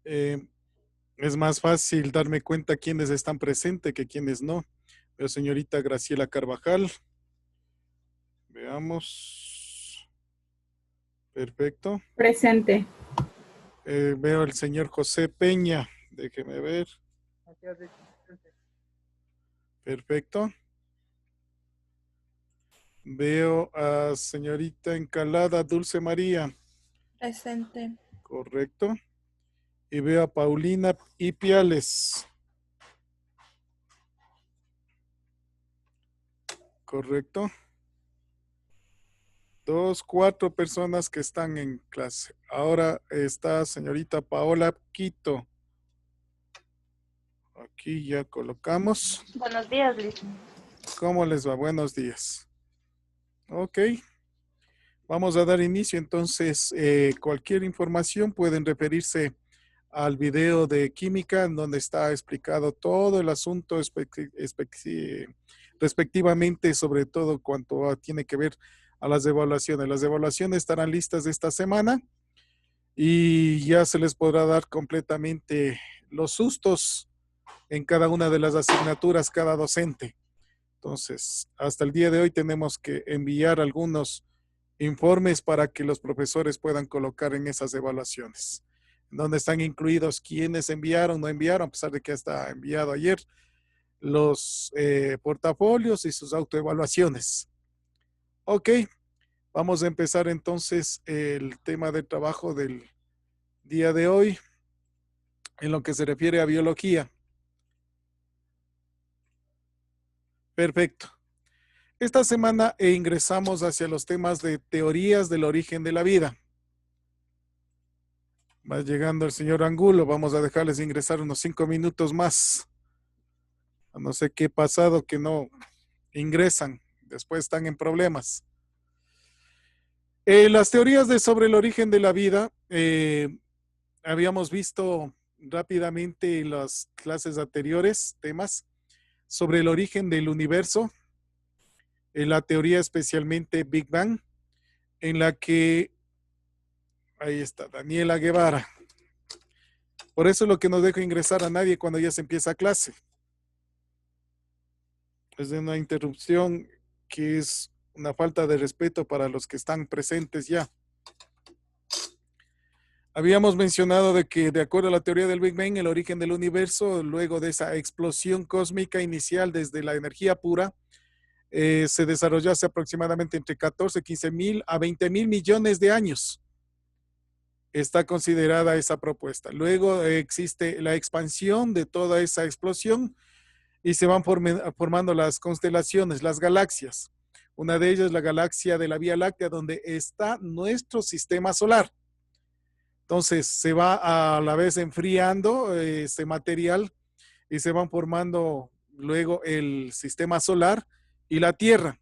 Eh, es más fácil darme cuenta quiénes están presentes que quiénes no. Veo señorita Graciela Carvajal. Veamos. Perfecto. Presente. Veo al señor José Peña. Déjeme ver. Perfecto. Veo a señorita Encalada Dulce María. Presente. Correcto. Y veo a Paulina Ipiales. Correcto. 2, 4 personas que están en clase. Ahora está señorita Paola Quito. Aquí ya colocamos. Buenos días, Liz. ¿Cómo les va? Buenos días. Ok. Vamos a dar inicio. Entonces, cualquier información pueden referirse al video de química en donde está explicado todo el asunto respectivamente, sobre todo cuanto tiene que ver a las evaluaciones. Las evaluaciones estarán listas esta semana y ya se les podrá dar completamente los sustos en cada una de las asignaturas, cada docente. Entonces, hasta el día de hoy tenemos que enviar algunos informes para que los profesores puedan colocar en esas evaluaciones, donde están incluidos quienes enviaron, no enviaron, a pesar de que está enviado ayer, los portafolios y sus autoevaluaciones. Ok, vamos a empezar entonces el tema de trabajo del día de hoy en lo que se refiere a biología. Perfecto. Esta semana ingresamos hacia los temas de teorías del origen de la vida. Va llegando el señor Angulo, vamos a dejarles ingresar unos 5 minutos más. No sé qué pasado que no ingresan, después están en problemas. Las teorías sobre el origen de la vida, habíamos visto rápidamente en las clases anteriores temas sobre el origen del universo, la teoría especialmente Big Bang, en la que, ahí está, Daniela Guevara. Por eso es lo que no dejo ingresar a nadie cuando ya se empieza clase. Es de una interrupción que es una falta de respeto para los que están presentes ya. Habíamos mencionado de que, de acuerdo a la teoría del Big Bang, el origen del universo, luego de esa explosión cósmica inicial desde la energía pura, se desarrolló hace aproximadamente entre 14, 15 mil a 20 mil millones de años. Está considerada esa propuesta. Luego existe la expansión de toda esa explosión y se van formando las constelaciones, las galaxias. Una de ellas es la galaxia de la Vía Láctea, donde está nuestro sistema solar. Entonces se va a la vez enfriando este material y se van formando luego el sistema solar y la Tierra.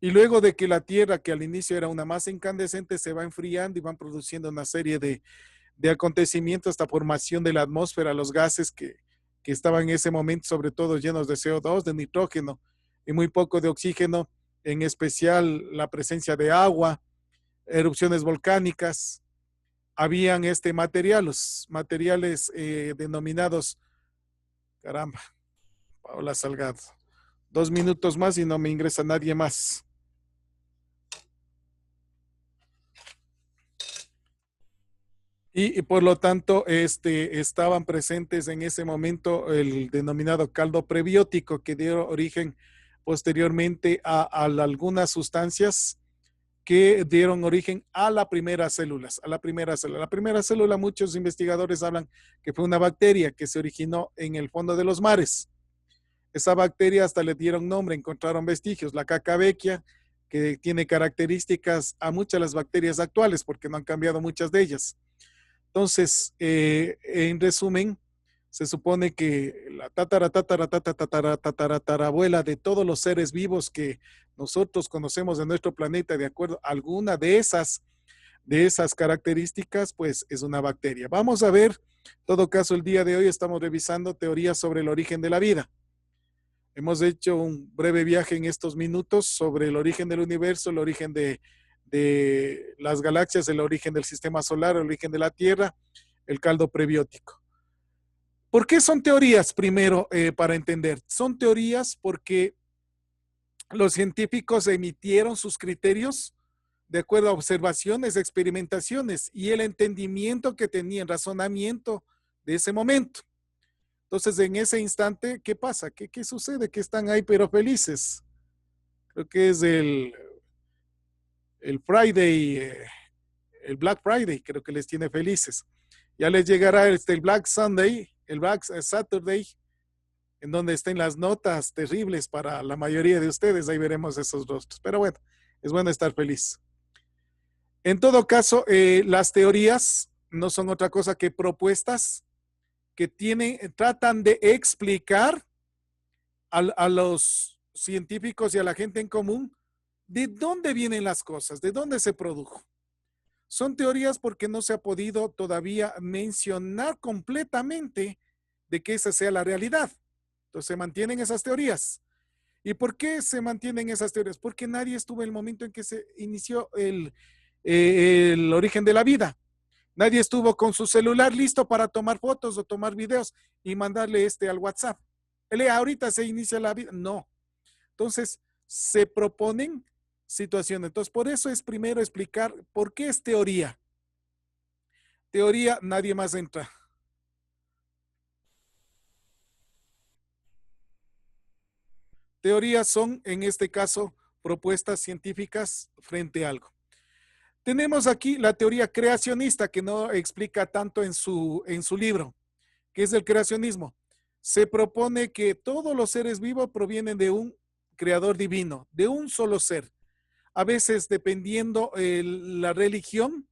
Y luego de que la Tierra, que al inicio era una masa incandescente, se va enfriando y van produciendo una serie de acontecimientos hasta formación de la atmósfera, los gases que estaban en ese momento, sobre todo llenos de CO2, de nitrógeno y muy poco de oxígeno, en especial la presencia de agua, erupciones volcánicas. Habían los materiales denominados, caramba, Paola Salgado, 2 minutos más y no me ingresa nadie más. Y por lo tanto, estaban presentes en ese momento el denominado caldo prebiótico que dio origen posteriormente a algunas sustancias que dieron origen a las primeras células, a la primera célula. La primera célula, muchos investigadores hablan que fue una bacteria que se originó en el fondo de los mares. Esa bacteria hasta le dieron nombre, encontraron vestigios, la Cacabequia, que tiene características a muchas de las bacterias actuales, porque no han cambiado muchas de ellas. Entonces, en resumen, se supone que la tatarabuela de todos los seres vivos que nosotros conocemos en nuestro planeta, de acuerdo a alguna de esas características, pues es una bacteria. Vamos a ver, en todo caso, el día de hoy estamos revisando teorías sobre el origen de la vida. Hemos hecho un breve viaje en estos minutos sobre el origen del universo, el origen de las galaxias, el origen del sistema solar, el origen de la Tierra, el caldo prebiótico. ¿Por qué son teorías? Primero, para entender. Son teorías porque los científicos emitieron sus criterios de acuerdo a observaciones, experimentaciones y el entendimiento que tenían, razonamiento de ese momento. Entonces, en ese instante, ¿qué pasa? ¿Qué sucede? Que están ahí pero felices. Creo que es el Friday, el Black Friday, creo que les tiene felices. Ya les llegará el Black Sunday, el Black Saturday, en donde estén las notas terribles para la mayoría de ustedes. Ahí veremos esos rostros. Pero bueno, es bueno estar feliz. En todo caso, las teorías no son otra cosa que propuestas que tratan de explicar a los científicos y a la gente en común de dónde vienen las cosas, de dónde se produjo. Son teorías porque no se ha podido todavía mencionar completamente de que esa sea la realidad. Entonces se mantienen esas teorías. ¿Y por qué se mantienen esas teorías? Porque nadie estuvo en el momento en que se inició el origen de la vida. Nadie estuvo con su celular listo para tomar fotos o tomar videos y mandarle al WhatsApp. Ahorita se inicia la vida. No. Entonces, se proponen situaciones. Entonces, por eso es primero explicar por qué es teoría. Teoría, nadie más entra. Teorías son, en este caso, propuestas científicas frente a algo. Tenemos aquí la teoría creacionista que no explica tanto en su libro, que es el creacionismo. Se propone que todos los seres vivos provienen de un creador divino, de un solo ser. A veces, dependiendo la religión,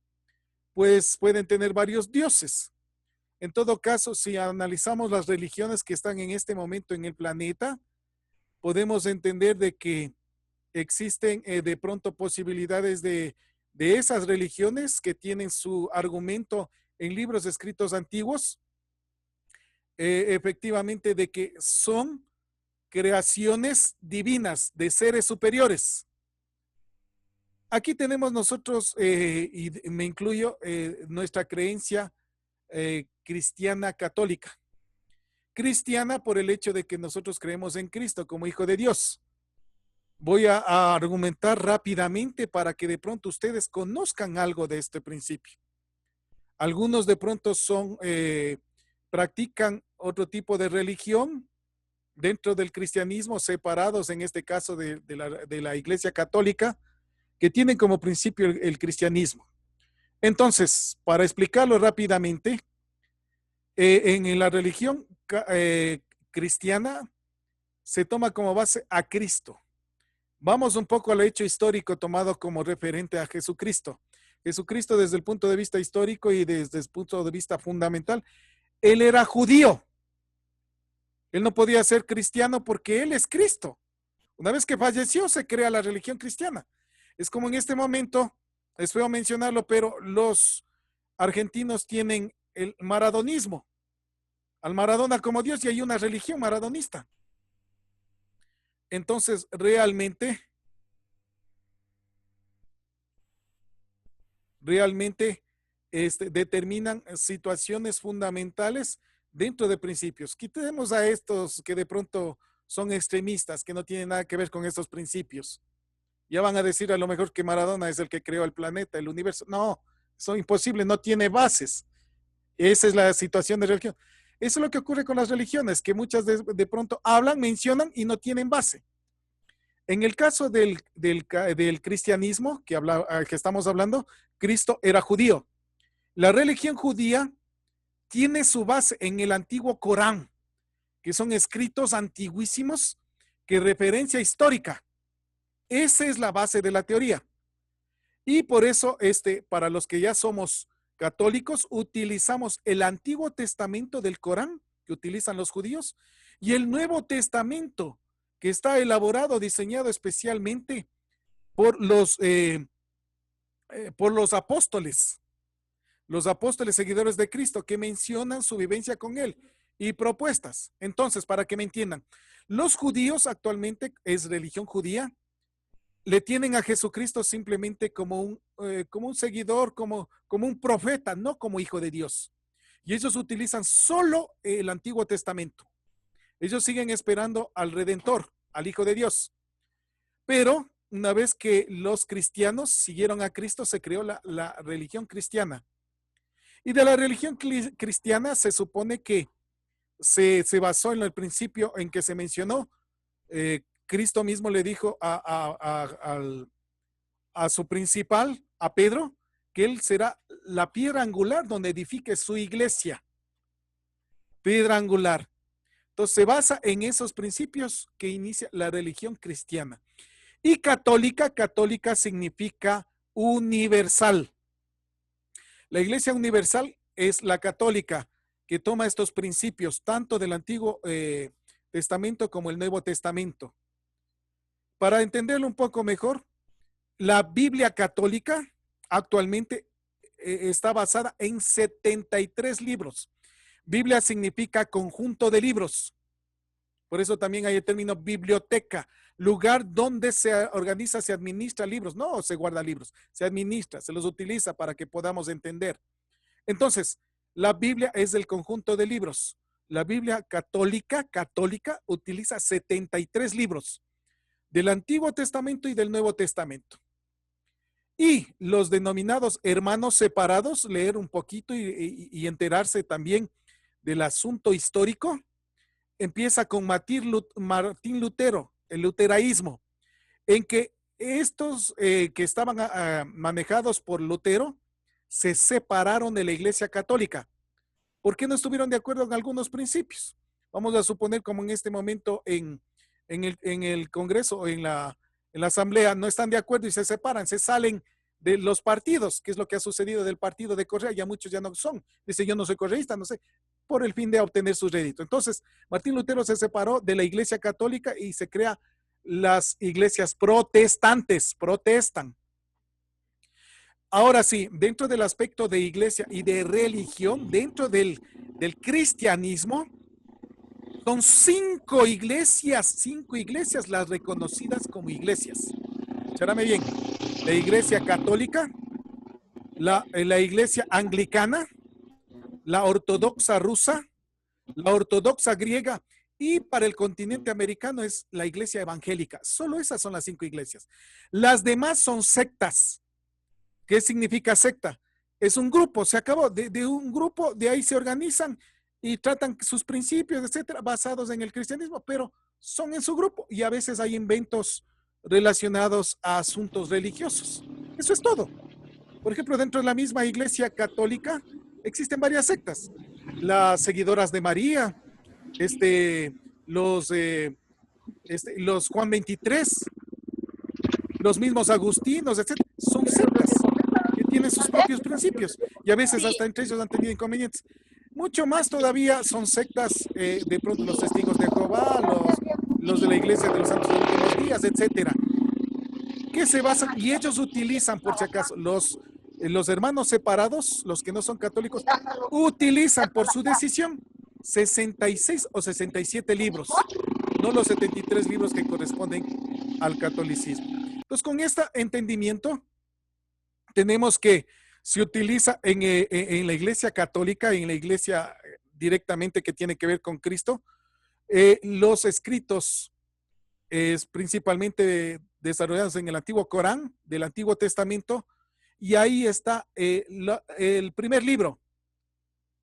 pues pueden tener varios dioses. En todo caso, si analizamos las religiones que están en este momento en el planeta, podemos entender de que existen de pronto posibilidades de esas religiones que tienen su argumento en libros escritos antiguos, efectivamente de que son creaciones divinas de seres superiores. Aquí tenemos nosotros, y me incluyo, nuestra creencia cristiana católica. Cristiana por el hecho de que nosotros creemos en Cristo como Hijo de Dios. Voy a argumentar rápidamente para que de pronto ustedes conozcan algo de este principio. Algunos de pronto practican otro tipo de religión dentro del cristianismo, separados en este caso de la Iglesia Católica, que tienen como principio el cristianismo. Entonces, para explicarlo rápidamente, en la religión cristiana se toma como base a Cristo. Vamos un poco al hecho histórico tomado como referente a Jesucristo. Jesucristo, desde el punto de vista histórico y desde el punto de vista fundamental, él era judío. Él no podía ser cristiano porque él es Cristo. Una vez que falleció, se crea la religión cristiana. Es como en este momento, es feo mencionarlo, pero los argentinos tienen el maradonismo. Al Maradona como Dios, y hay una religión maradonista. Entonces, realmente determinan situaciones fundamentales dentro de principios. Quitemos a estos que de pronto son extremistas, que no tienen nada que ver con estos principios. Ya van a decir a lo mejor que Maradona es el que creó el planeta, el universo. No, eso es imposible, no tiene bases. Esa es la situación de religión. Eso es lo que ocurre con las religiones, que muchas de pronto hablan, mencionan y no tienen base. En el caso del cristianismo que estamos hablando, Cristo era judío. La religión judía tiene su base en el antiguo Corán, que son escritos antiguísimos que referencia histórica. Esa es la base de la teoría. Y por eso, para los que ya somos católicos, utilizamos el Antiguo Testamento del Corán, que utilizan los judíos, y el Nuevo Testamento, que está elaborado, diseñado especialmente por los apóstoles seguidores de Cristo, que mencionan su vivencia con él y propuestas. Entonces, para que me entiendan, los judíos actualmente, es religión judía, le tienen a Jesucristo simplemente como un seguidor, como un profeta, no como hijo de Dios. Y ellos utilizan solo el Antiguo Testamento. Ellos siguen esperando al Redentor, al Hijo de Dios. Pero una vez que los cristianos siguieron a Cristo, se creó la religión cristiana. Y de la religión cristiana se supone que se basó en el principio en que se mencionó. Cristo mismo le dijo a su principal, a Pedro, que él será la piedra angular donde edifique su iglesia. Piedra angular. Entonces se basa en esos principios que inicia la religión cristiana. Y católica, católica significa universal. La iglesia universal es la católica, que toma estos principios tanto del Antiguo Testamento como el Nuevo Testamento. Para entenderlo un poco mejor, la Biblia católica actualmente está basada en 73 libros. Biblia significa conjunto de libros. Por eso también hay el término biblioteca, lugar donde se organiza, se administra libros. No se guarda libros, se administra, se los utiliza para que podamos entender. Entonces, la Biblia es el conjunto de libros. La Biblia católica utiliza 73 libros del Antiguo Testamento y del Nuevo Testamento. Y los denominados hermanos separados, leer un poquito y enterarse también del asunto histórico, empieza con Martín Lutero, el luteraísmo, en que estos que estaban manejados por Lutero se separaron de la Iglesia Católica. ¿Por qué no estuvieron de acuerdo en algunos principios? Vamos a suponer como en este momento en el Congreso o en la Asamblea no están de acuerdo y se separan, se salen de los partidos, que es lo que ha sucedido del partido de Correa, ya muchos ya no son. Dice, yo no soy correísta, no sé, por el fin de obtener su rédito. Entonces, Martín Lutero se separó de la Iglesia Católica y se crea las iglesias protestantes, protestan. Ahora sí, dentro del aspecto de iglesia y de religión, dentro del cristianismo, son 5 iglesias las reconocidas como iglesias. Escúchame bien, la iglesia católica, la iglesia anglicana, la ortodoxa rusa, la ortodoxa griega y para el continente americano es la iglesia evangélica. Solo esas son las 5 iglesias. Las demás son sectas. ¿Qué significa secta? Es un grupo, se acabó. De un grupo, de ahí se organizan y tratan sus principios, etcétera, basados en el cristianismo, pero son en su grupo y a veces hay inventos relacionados a asuntos religiosos. Eso es todo. Por ejemplo, dentro de la misma iglesia católica existen varias sectas. Las seguidoras de María, los Juan 23, los mismos agustinos, etcétera, son sectas que tienen sus propios principios y a veces hasta entre ellos han tenido inconvenientes. Mucho más todavía son sectas, de pronto los testigos de Jehová, los de la iglesia de los santos de los últimos días, etcétera, que se basan y ellos utilizan, por si acaso, los hermanos separados, los que no son católicos, utilizan por su decisión 66 o 67 libros, no los 73 libros que corresponden al catolicismo. Entonces, con este entendimiento, tenemos que se utiliza en la iglesia católica, en la iglesia directamente que tiene que ver con Cristo, los escritos principalmente desarrollados en el antiguo Corán, del Antiguo Testamento, y ahí está el primer libro,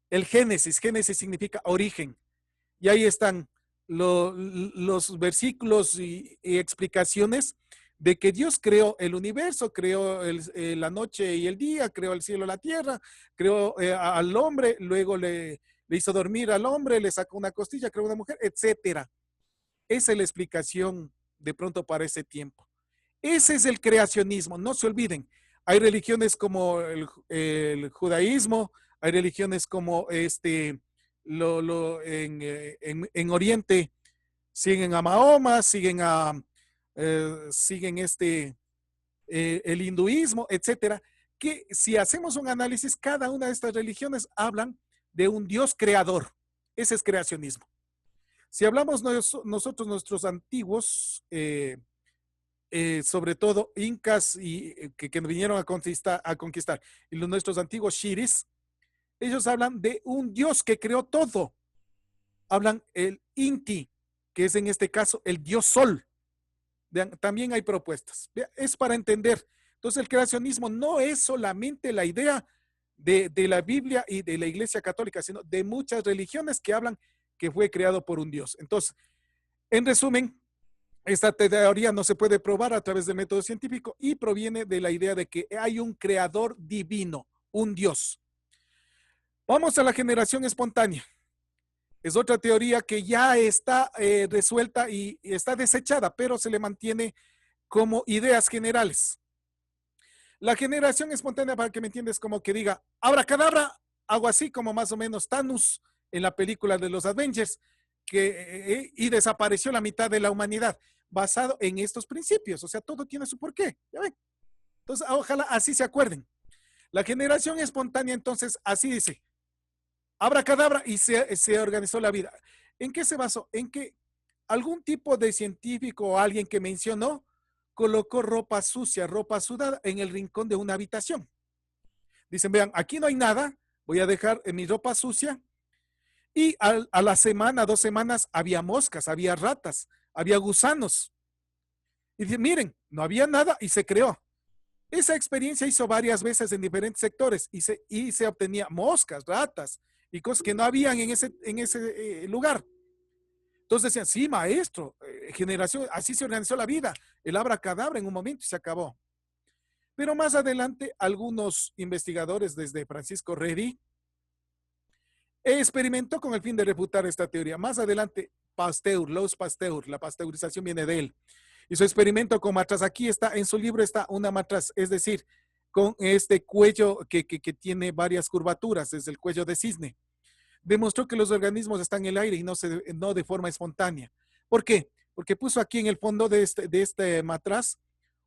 el Génesis. Génesis significa origen, y ahí están los versículos y explicaciones de que Dios creó el universo, creó la noche y el día, creó el cielo y la tierra, creó al hombre, luego le hizo dormir al hombre, le sacó una costilla, creó una mujer, etcétera. Esa es la explicación de pronto para ese tiempo. Ese es el creacionismo, no se olviden. Hay religiones como el judaísmo, hay religiones como en Oriente siguen a Mahoma, siguen el hinduismo, etcétera, que si hacemos un análisis, cada una de estas religiones hablan de un Dios creador. Ese es creacionismo. Si hablamos nosotros, nuestros antiguos, sobre todo incas y que vinieron a conquistar, y nuestros antiguos shiris, Ellos hablan de un Dios que creó todo. Hablan el Inti, que es en este caso el Dios Sol. Vean, también hay propuestas. Vean, es para entender. Entonces el creacionismo no es solamente la idea de la Biblia y de la Iglesia Católica, sino de muchas religiones que hablan que fue creado por un Dios. Entonces, en resumen, esta teoría no se puede probar a través del método científico y proviene de la idea de que hay un creador divino, un Dios. Vamos a la generación espontánea. Es otra teoría que ya está resuelta y está desechada, pero se le mantiene como ideas generales. La generación espontánea, para que me entiendas, como que diga, abracadabra, algo así como más o menos Thanos en la película de los Avengers, y desapareció la mitad de la humanidad, basado en estos principios. O sea, todo tiene su porqué. ¿Ya ven? Entonces, ojalá así se acuerden. La generación espontánea, entonces, así dice, abracadabra, y se organizó la vida. ¿En qué se basó? En que algún tipo de científico o alguien que mencionó colocó ropa sucia, ropa sudada en el rincón de una habitación. Dicen, vean, aquí no hay nada, voy a dejar mi ropa sucia. Y a la semana, 2 semanas, había moscas, había ratas, había gusanos. Y dicen, miren, no había nada y se creó. Esa experiencia hizo varias veces en diferentes sectores y se obtenía moscas, ratas y cosas que no habían en ese lugar. Entonces decían, sí, maestro, generación, así se organizó la vida. El abracadabra en un momento y se acabó. Pero más adelante, algunos investigadores, desde Francisco Redi, experimentó con el fin de refutar esta teoría. Más adelante, Pasteur, Louis Pasteur, la pasteurización viene de él. Hizo experimento con matraz. Aquí está, en su libro está una matraz, es decir, con este cuello que tiene varias curvaturas, desde el cuello de cisne. Demostró que los organismos están en el aire y no de forma espontánea. ¿Por qué? Porque puso aquí en el fondo de este matraz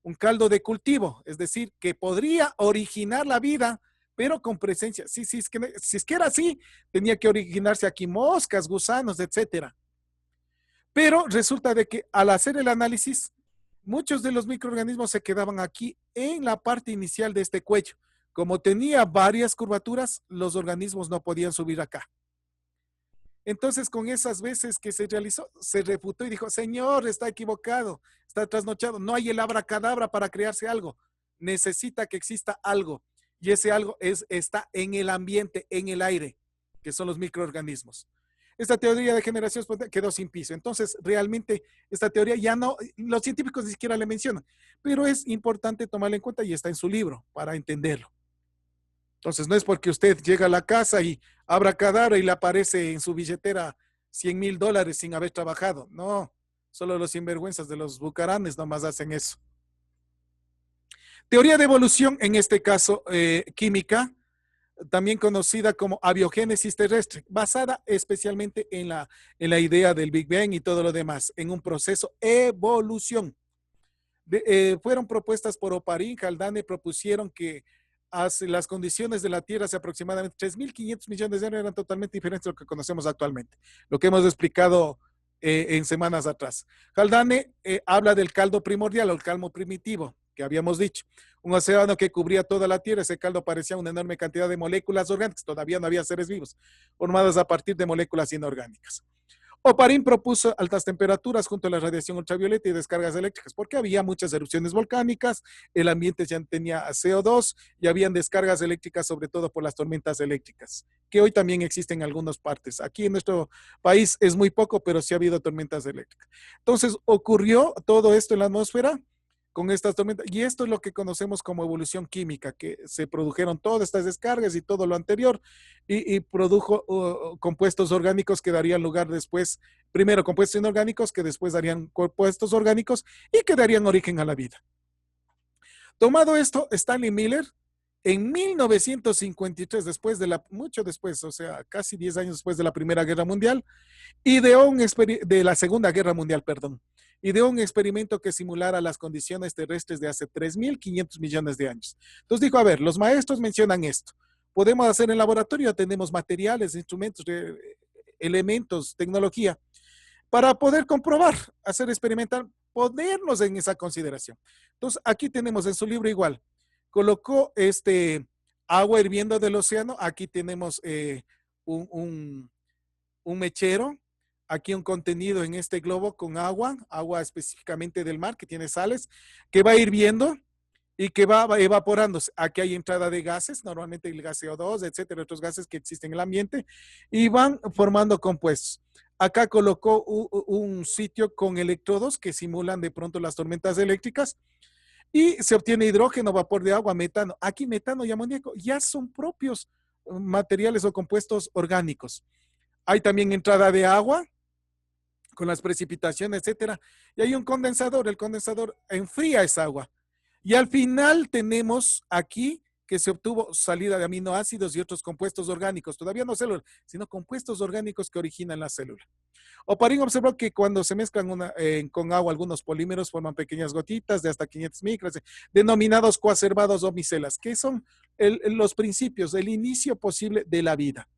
un caldo de cultivo, es decir, que podría originar la vida, pero con presencia. Si es que era así, tenía que originarse aquí moscas, gusanos, etcétera. Pero resulta de que al hacer el análisis, muchos de los microorganismos se quedaban aquí en la parte inicial de este cuello. Como tenía varias curvaturas, los organismos no podían subir acá. Entonces, con esas veces que se realizó, se refutó y dijo, señor, está equivocado, está trasnochado, no hay el abracadabra para crearse algo, necesita que exista algo, y ese algo está en el ambiente, en el aire, que son los microorganismos. Esta teoría de generación espontánea quedó sin piso. Entonces, realmente, esta teoría ya no, los científicos ni siquiera le mencionan, pero es importante tomarla en cuenta y está en su libro para entenderlo. Entonces, no es porque usted llega a la casa y abracadabra y le aparece en su billetera $100,000 sin haber trabajado. No, solo los sinvergüenzas de los bucaranes nomás hacen eso. Teoría de evolución, en este caso química, también conocida como abiogénesis terrestre, basada especialmente en la idea del Big Bang y todo lo demás, en un proceso evolución. Fueron propuestas por Oparin, Haldane propusieron que las condiciones de la Tierra hace aproximadamente 3.500 millones de años eran totalmente diferentes de lo que conocemos actualmente, lo que hemos explicado en semanas atrás. Haldane habla del caldo primordial o el caldo primitivo, que habíamos dicho. Un océano que cubría toda la Tierra, ese caldo parecía una enorme cantidad de moléculas orgánicas, todavía no había seres vivos, formadas a partir de moléculas inorgánicas. Oparin propuso altas temperaturas junto a la radiación ultravioleta y descargas eléctricas, porque había muchas erupciones volcánicas, el ambiente ya tenía CO2 y habían descargas eléctricas, sobre todo por las tormentas eléctricas, que hoy también existen en algunas partes. Aquí en nuestro país es muy poco, pero sí ha habido tormentas eléctricas. Entonces ocurrió todo esto en la atmósfera con estas tormentas, y esto es lo que conocemos como evolución química, que se produjeron todas estas descargas y todo lo anterior, y produjo compuestos orgánicos que darían lugar después, primero compuestos inorgánicos que después darían compuestos orgánicos y que darían origen a la vida. Tomado esto, Stanley Miller, en 1953, mucho después, o sea, casi 10 años después de la Primera Guerra Mundial, de la Segunda Guerra Mundial, perdón, ideó un experimento que simulara las condiciones terrestres de hace 3.500 millones de años. Entonces dijo, a ver, los maestros mencionan esto, podemos hacer en laboratorio, tenemos materiales, instrumentos, elementos, tecnología, para poder comprobar, hacer experimental, ponernos en esa consideración. Entonces, aquí tenemos en su libro igual, colocó agua hirviendo del océano. Aquí tenemos un, un, un mechero. Aquí un contenido en este globo con agua, agua específicamente del mar que tiene sales, que va hirviendo y que va evaporándose. Aquí hay entrada de gases, normalmente el gas CO2, etcétera, otros gases que existen en el ambiente, y van formando compuestos. Acá colocó un sitio con electrodos que simulan de pronto las tormentas eléctricas y se obtiene hidrógeno, vapor de agua, metano. Aquí metano y amoníaco ya son propios materiales o compuestos orgánicos. Hay también entrada de agua con las precipitaciones, etcétera. Y hay un condensador, el condensador enfría esa agua. Y al final tenemos aquí que se obtuvo salida de aminoácidos y otros compuestos orgánicos, todavía no células, sino compuestos orgánicos que originan la célula. Oparín observó que cuando se mezclan con agua algunos polímeros forman pequeñas gotitas de hasta 500 micras, denominados coacervados o micelas, que son los principios, el inicio posible de la vida.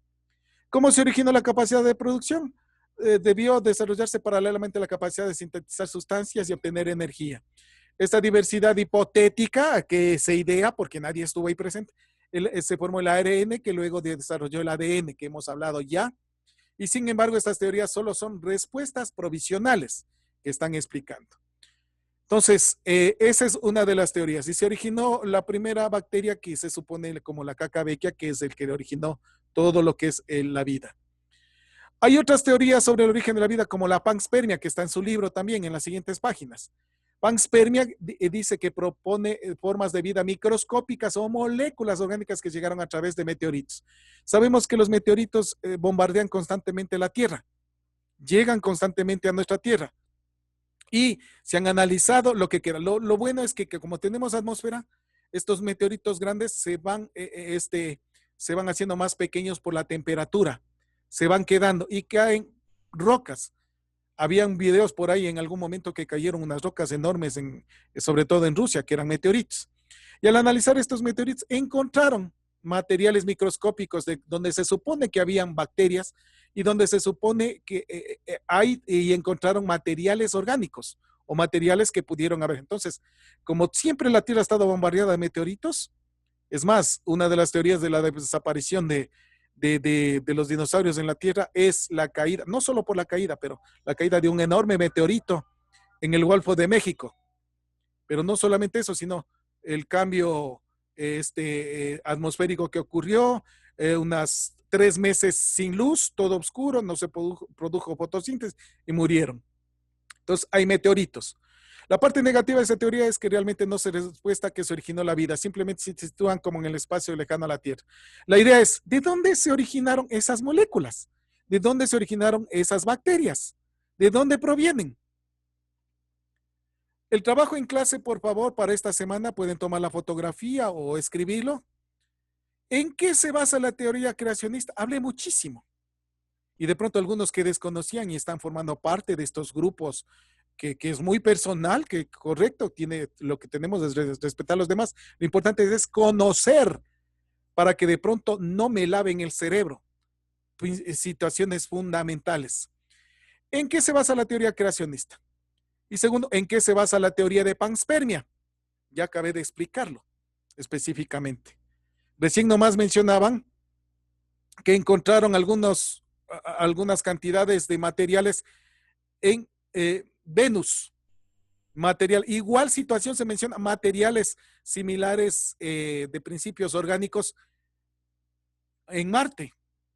¿Cómo se originó la capacidad de producción? Debió desarrollarse paralelamente la capacidad de sintetizar sustancias y obtener energía. Esta diversidad hipotética que se idea, porque nadie estuvo ahí presente, se formó el ARN que luego desarrolló el ADN que hemos hablado ya. Y sin embargo, estas teorías solo son respuestas provisionales que están explicando. Entonces, esa es una de las teorías. Y se originó la primera bacteria que se supone como la Cacabequia, que es el que originó todo lo que es la vida. Hay otras teorías sobre el origen de la vida, como la panspermia, que está en su libro también en las siguientes páginas. Panspermia dice que propone formas de vida microscópicas o moléculas orgánicas que llegaron a través de meteoritos. Sabemos que los meteoritos bombardean constantemente la Tierra, llegan constantemente a nuestra Tierra y se han analizado lo que queda. Lo bueno es que como tenemos atmósfera, estos meteoritos grandes se van haciendo más pequeños por la temperatura, se van quedando y caen rocas. Habían videos por ahí en algún momento que cayeron unas rocas enormes, sobre todo en Rusia, que eran meteoritos. Y al analizar estos meteoritos, encontraron materiales microscópicos donde se supone que habían bacterias y donde se supone que hay y encontraron materiales orgánicos o materiales que pudieron haber. Entonces, como siempre la Tierra ha estado bombardeada de meteoritos, es más, una de las teorías de la desaparición de los dinosaurios en la Tierra es la caída, no solo por la caída, pero la caída de un enorme meteorito en el Golfo de México. Pero no solamente eso, sino el cambio atmosférico que ocurrió, unas 3 meses sin luz, todo oscuro, no se produjo fotosíntesis y murieron. Entonces hay meteoritos. La parte negativa de esa teoría es que realmente no se respuesta que se originó la vida, simplemente se sitúan como en el espacio lejano a la Tierra. La idea es, ¿de dónde se originaron esas moléculas? ¿De dónde se originaron esas bacterias? ¿De dónde provienen? El trabajo en clase, por favor, para esta semana pueden tomar la fotografía o escribirlo. ¿En qué se basa la teoría creacionista? Hablé muchísimo. Y de pronto algunos que desconocían y están formando parte de estos grupos que es muy personal, que correcto, tiene lo que tenemos es respetar a los demás. Lo importante es conocer para que de pronto no me laven el cerebro. Situaciones fundamentales. ¿En qué se basa la teoría creacionista? Y segundo, ¿en qué se basa la teoría de panspermia? Ya acabé de explicarlo específicamente. Recién nomás mencionaban que encontraron algunas cantidades de materiales en Venus. Material, igual situación se menciona, materiales similares de principios orgánicos en Marte.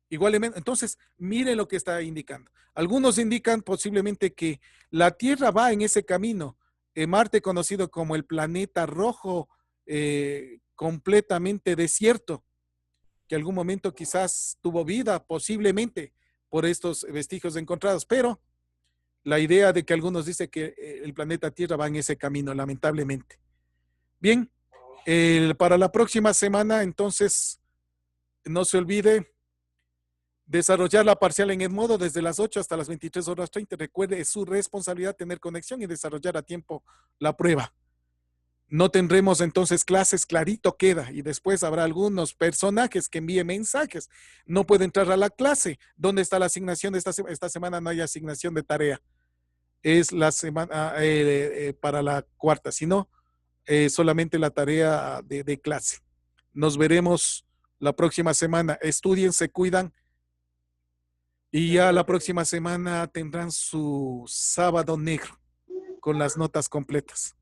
Igualmente, entonces, mire lo que está indicando. Algunos indican posiblemente que la Tierra va en ese camino. Marte, conocido como el planeta rojo, completamente desierto, que algún momento quizás tuvo vida, posiblemente, por estos vestigios encontrados, pero la idea de que algunos dicen que el planeta Tierra va en ese camino, lamentablemente. Bien, para la próxima semana, entonces, no se olvide desarrollar la parcial en Edmodo desde las 8 hasta las 23:30. Recuerde, es su responsabilidad tener conexión y desarrollar a tiempo la prueba. No tendremos entonces clases, clarito queda, y después habrá algunos personajes que envíen mensajes. No puede entrar a la clase. ¿Dónde está la asignación de esta semana? No hay asignación de tarea. Es la semana para la cuarta, sino solamente la tarea de clase. Nos veremos la próxima semana. Estudien, se cuidan y ya la próxima semana tendrán su sábado negro con las notas completas.